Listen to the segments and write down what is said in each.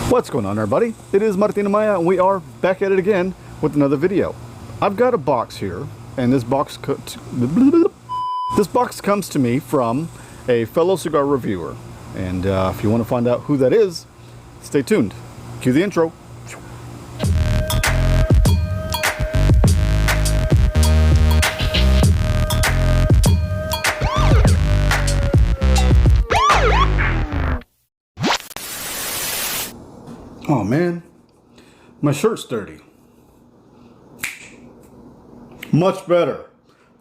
What's going on, everybody? It is Martin Amaya, and we are back at it again with another video. I've got a box here, and this box comes to me from a fellow cigar reviewer. And if you want to find out who that is, stay tuned. Cue the intro. Oh man, my shirt's dirty. Much better.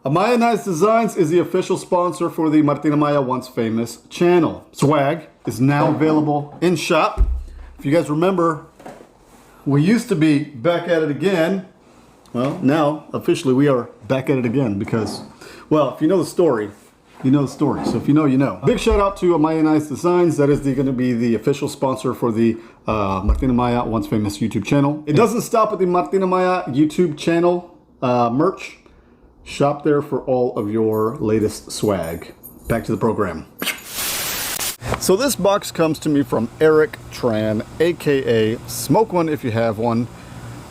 Amaya Nice Designs is the official sponsor for the Martin Amaya Once Famous channel. Swag is now available in shop. If you guys remember, we used to be back at it again. Well, now officially we are back at it again because, well, if you know the story, you know the story. So if you know, you know. Big shout out to Amaya Nice Designs. That is going to be the official sponsor for the Martin Amaya Once Famous YouTube channel. It doesn't stop at the Martin Amaya YouTube channel merch. Shop there for all of your latest swag. Back to the program. So this box comes to me from Eric Tran, aka Smoke One If You Have One.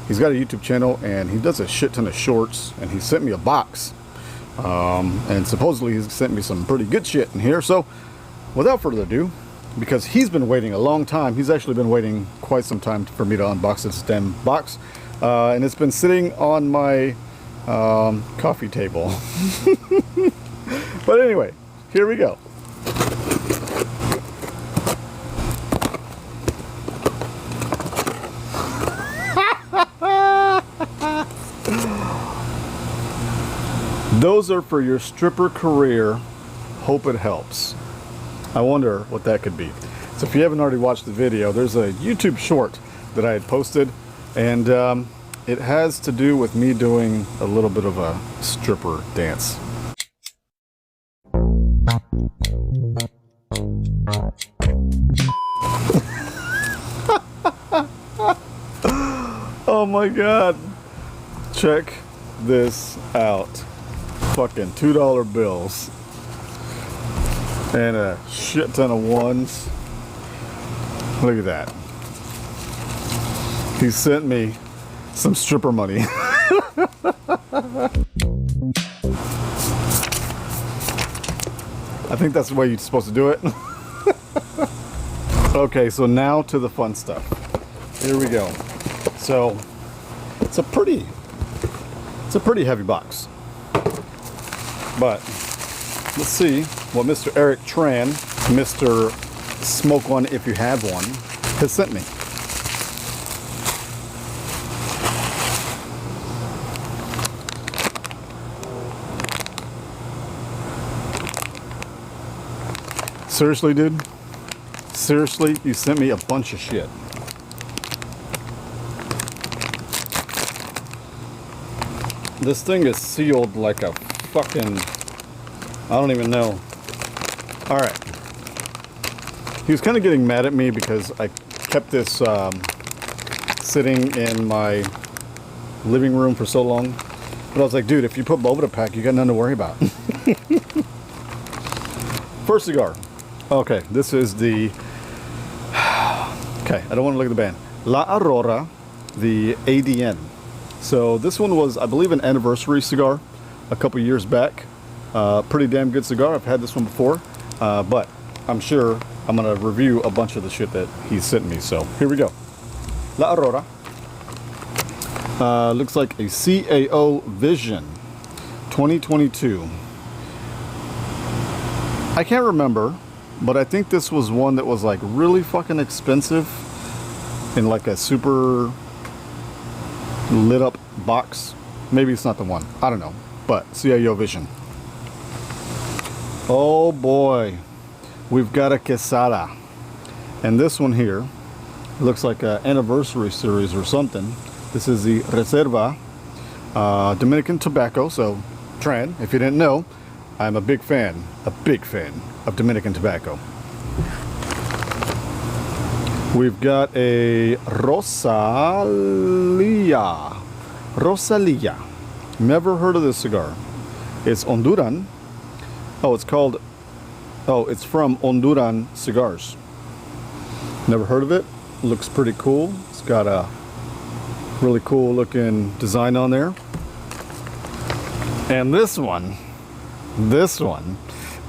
He's got a YouTube channel and he does a shit ton of shorts, and he sent me a box. And supposedly he's sent me some pretty good shit in here. So without further ado, because he's been waiting a long time, he's actually been waiting quite some time for me to unbox this damn box, and it's been sitting on my coffee table. But anyway, here we go. Those are for your stripper career. Hope it helps. I wonder what that could be. So if you haven't already watched the video, there's a YouTube short that I had posted, and it has to do with me doing a little bit of a stripper dance. Oh my God. Check this out. Fucking $2 bills and a shit ton of ones. Look at that. He sent me some stripper money. I think that's the way you're supposed to do it. Okay, so now to the fun stuff. Here we go. So it's a pretty heavy box. But let's see what Mr. Eric Tran, Mr. Smoke One If You Have One, has sent me. Seriously, dude? Seriously? You sent me a bunch of shit. This thing is sealed like a fucking, I don't even know. All right. He was kind of getting mad at me because I kept this sitting in my living room for so long. But I was like, dude, if you put boba to pack, you got nothing to worry about. First cigar. Okay, this is the, okay, I don't want to look at the band. La Aurora, the ADN. So this one was, I believe, an anniversary cigar a couple years back. Pretty damn good cigar. I've had this one before, but I'm sure I'm gonna review a bunch of the shit that he sent me. So here we go. La Aurora. Looks like a CAO Vision 2022. I can't remember, but I think this was one that was like really fucking expensive in like a super lit up box. Maybe it's not the one. I don't know. But CAO Vision. Oh boy, we've got a quesada, and this one here looks like an anniversary series or something. This is the Reserva Dominican tobacco. So Tran, if you didn't know, I'm a big fan of Dominican tobacco. We've got a Rosalia. Never heard of this cigar. It's Honduran. Oh, it's called Oh, it's from Honduran Cigars. Never heard of it. looks pretty cool. It's got a really cool looking design on there. And this one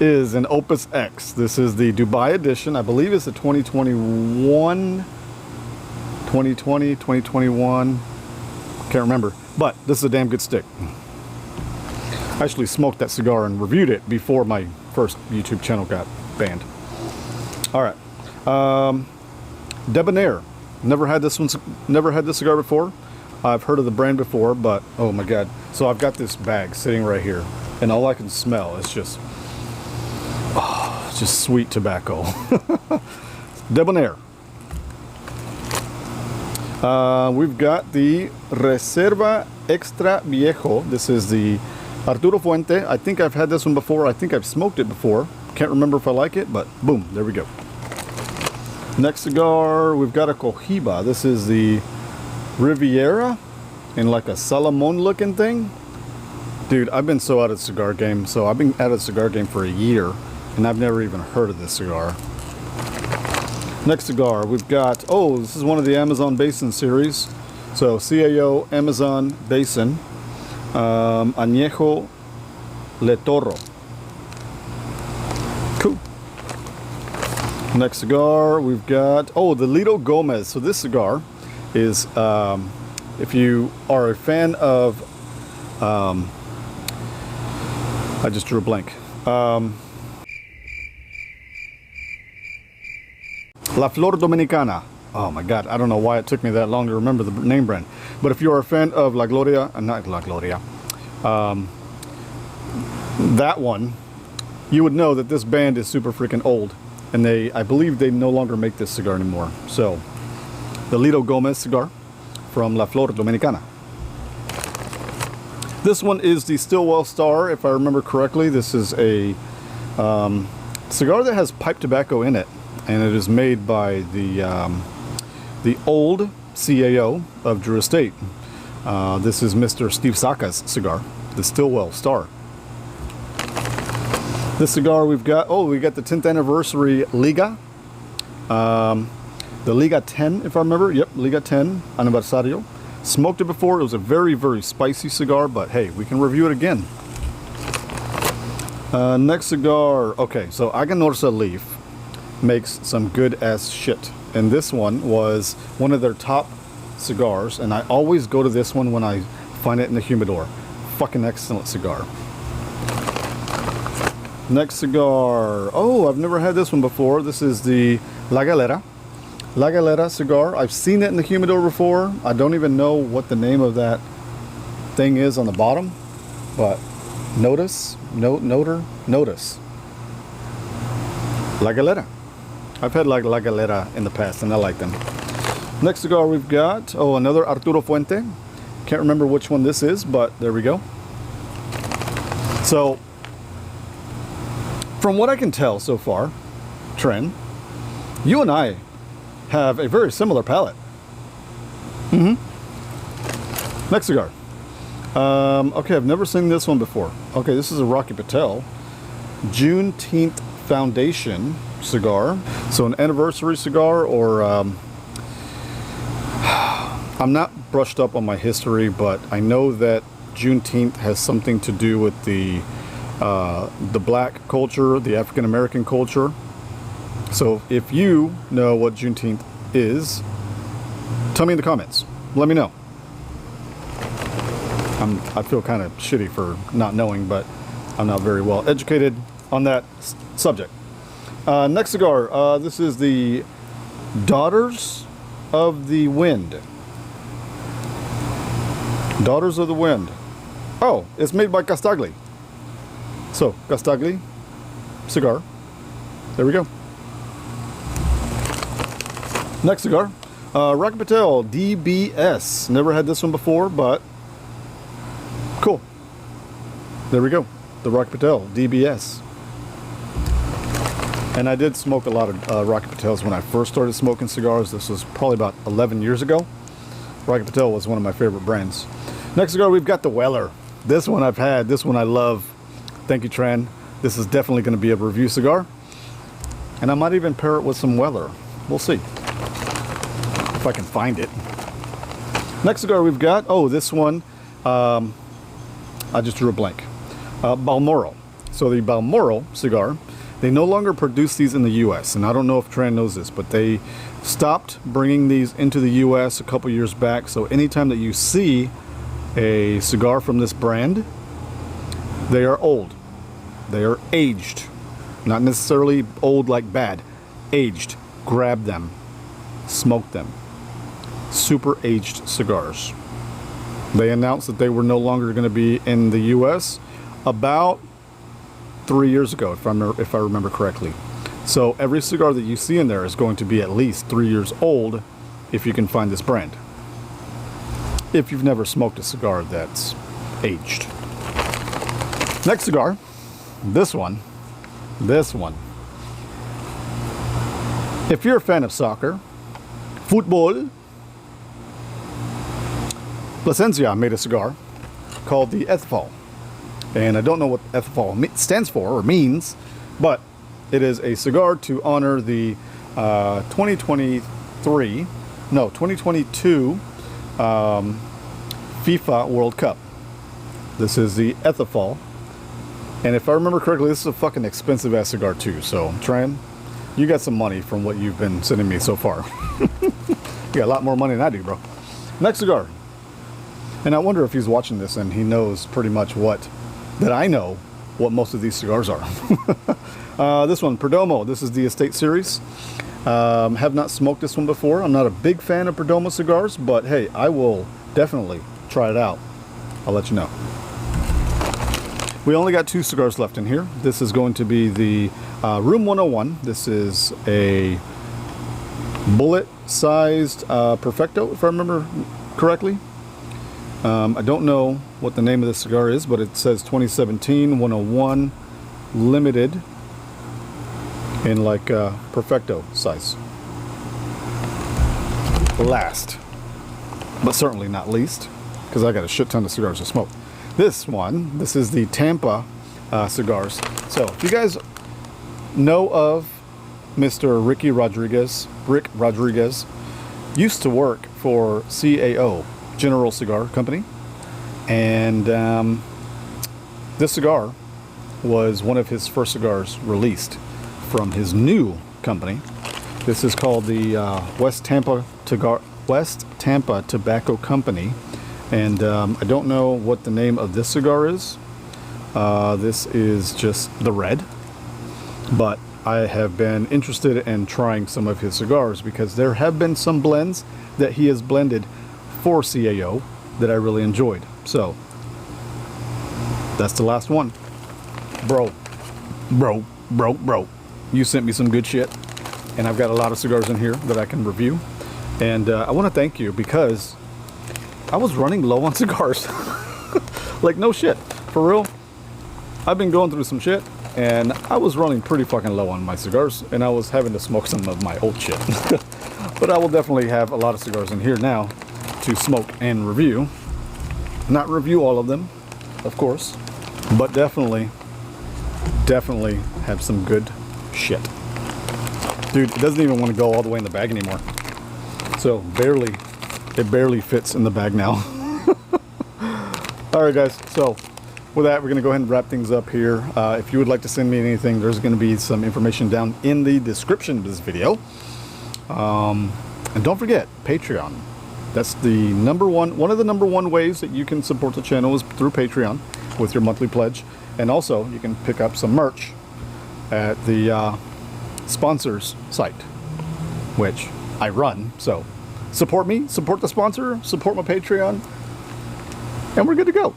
is an Opus X. This is the Dubai edition. I believe it's the 2021, 2020, 2021. Can't remember. But this is a damn good stick. I actually smoked that cigar and reviewed it before my first YouTube channel got banned. All right. Debonair. Never had this cigar before. I've heard of the brand before, but oh my god. So I've got this bag sitting right here, and all I can smell is just sweet tobacco. Debonair. We've got the Reserva Extra Viejo. This is the Arturo Fuente. I think I've had this one before. I think I've smoked it before. Can't remember if I like it, but boom, there we go. Next cigar, we've got a Cohiba. This is the Riviera in like a Salomon looking thing. Dude, I've been so out of the cigar game. So I've been out of the cigar game for a year, and I've never even heard of this cigar. Next cigar, we've got, oh, this is one of the Amazon Basin series. So CAO Amazon Basin. Añejo Le Toro. Cool. Next cigar, we've got, oh, the Lido Gomez. So this cigar is, if you are a fan of, I just drew a blank. La Flor Dominicana. Oh my god, I don't know why it took me that long to remember the name brand. But if you're a fan of La Gloria, not La Gloria, that one, you would know that this band is super freaking old. And I believe they no longer make this cigar anymore. So, the Lido Gomez cigar from La Flor Dominicana. This one is the Stillwell Star, if I remember correctly. This is a cigar that has pipe tobacco in it. And it is made by the old CAO of Drew Estate. This is Mr. Steve Saka's cigar, the Stillwell Star. This cigar we've got, oh, we got the 10th anniversary Liga. The Liga 10, if I remember. Yep, Liga 10 Aniversario. Smoked it before. It was a very, very spicy cigar, but hey, we can review it again. Next cigar, okay, so Aganorsa Leaf makes some good ass shit. And this one was one of their top cigars, and I always go to this one when I find it in the humidor. Fucking excellent cigar. Next cigar, oh, I've never had this one before. This is the La Galera. La Galera cigar. I've seen it in the humidor before. I don't even know what the name of that thing is on the bottom, but notice. La Galera. I've had like La Galera in the past, and I like them. Next cigar we've got, oh, another Arturo Fuente. Can't remember which one this is, but there we go. So, from what I can tell so far, Tren, you and I have a very similar palate. Next cigar. Okay, I've never seen this one before. Okay, this is a Rocky Patel Juneteenth Foundation cigar. So an anniversary cigar, or I'm not brushed up on my history, but I know that Juneteenth has something to do with the black culture, the African American culture. So if you know what Juneteenth is, tell me in the comments. Let me know. I feel kind of shitty for not knowing, but I'm not very well educated on that subject. Next cigar, this is the Daughters of the Wind. Daughters of the Wind. Oh, it's made by Castagli. So, Castagli cigar. There we go. Next cigar, Rocky Patel DBS. Never had this one before, but cool. There we go. The Rocky Patel DBS. And I did smoke a lot of Rocky Patels when I first started smoking cigars. This was probably about 11 years ago. Rocky Patel was one of my favorite brands. Next cigar, we've got the Weller. This one I've had. This one I love. Thank you, Tran. This is definitely going to be a review cigar. And I might even pair it with some Weller. We'll see. if I can find it. Next cigar we've got, oh, this one, I just drew a blank. Balmoral. So the Balmoral cigar, they no longer produce these in the US, and I don't know if Tran knows this, but they stopped bringing these into the US a couple years back. So anytime that you see a cigar from this brand, they are old. They are aged. Not necessarily old like bad. Aged. Grab them. Smoke them. Super aged cigars. They announced that they were no longer going to be in the US about 3 years ago, if I remember correctly. So every cigar that you see in there is going to be at least 3 years old if you can find this brand. If you've never smoked a cigar that's aged. Next cigar, this one. If you're a fan of soccer, football, Plasencia made a cigar called the Ethfal. And I don't know what Ethfal stands for or means, but it is a cigar to honor the 2022 FIFA World Cup. This is the Ethfal. And if I remember correctly, this is a fucking expensive ass cigar too. So, Tran, you got some money from what you've been sending me so far. You got a lot more money than I do, bro. Next cigar. And I wonder if he's watching this and he knows pretty much that I know what most of these cigars are. This one, Perdomo. This is the Estate Series. Have not smoked this one before. I'm not a big fan of Perdomo cigars, but hey, I will definitely try it out. I'll let you know. We only got 2 cigars left in here. This is going to be the Room 101. This is a bullet-sized Perfecto, if I remember correctly. I don't know what the name of the cigar is, but it says 2017 101 limited in like Perfecto size. Last, but certainly not least, because I got a shit ton of cigars to smoke. This is the Tampa cigars. So if you guys know of Mr. Rick Rodriguez, used to work for CAO, General Cigar Company, and this cigar was one of his first cigars released from his new company. This is called the West Tampa Tobacco Company, and I don't know what the name of this cigar is. This is just the red, but I have been interested in trying some of his cigars because there have been some blends that he has blended for CAO that I really enjoyed. So that's the last one. Bro, you sent me some good shit, and I've got a lot of cigars in here that I can review, and I want to thank you because I was running low on cigars. Like, no shit, for real. I've been going through some shit, and I was running pretty fucking low on my cigars, and I was having to smoke some of my old shit. But I will definitely have a lot of cigars in here now to smoke and review. Not review all of them, of course, but definitely have some good shit. Dude, it doesn't even want to go all the way in the bag anymore. So it barely fits in the bag now. Alright guys, so with that, we're going to go ahead and wrap things up here. If you would like to send me anything, there's going to be some information down in the description of this video. And don't forget, Patreon. That's the one of the number one ways that you can support the channel is through Patreon with your monthly pledge. And also, you can pick up some merch at the sponsors site, which I run. So support me, support the sponsor, support my Patreon, and we're good to go.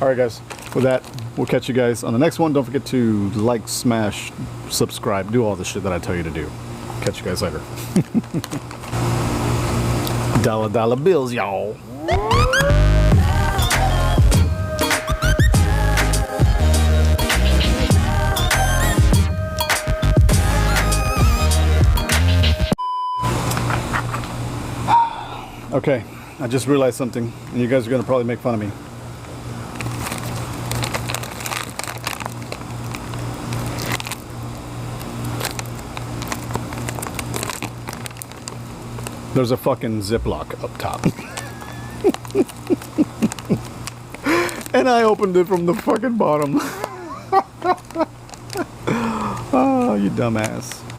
Alright guys, with that, we'll catch you guys on the next one. Don't forget to like, smash, subscribe, do all the shit that I tell you to do. Catch you guys later. Dollar bills, y'all. Okay, I just realized something, and you guys are going to probably make fun of me. There's a fucking Ziploc up top. And I opened it from the fucking bottom. Oh, you dumbass.